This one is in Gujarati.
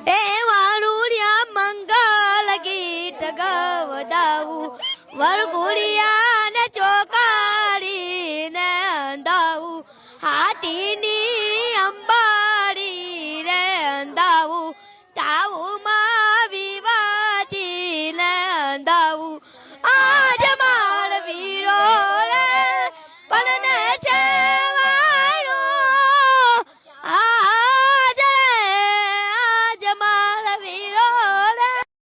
એ વાળુડિયા મંગલ ગીત ગવડાવું વરઘોડિયા ને ચોકાડીને અંધાવું હાથી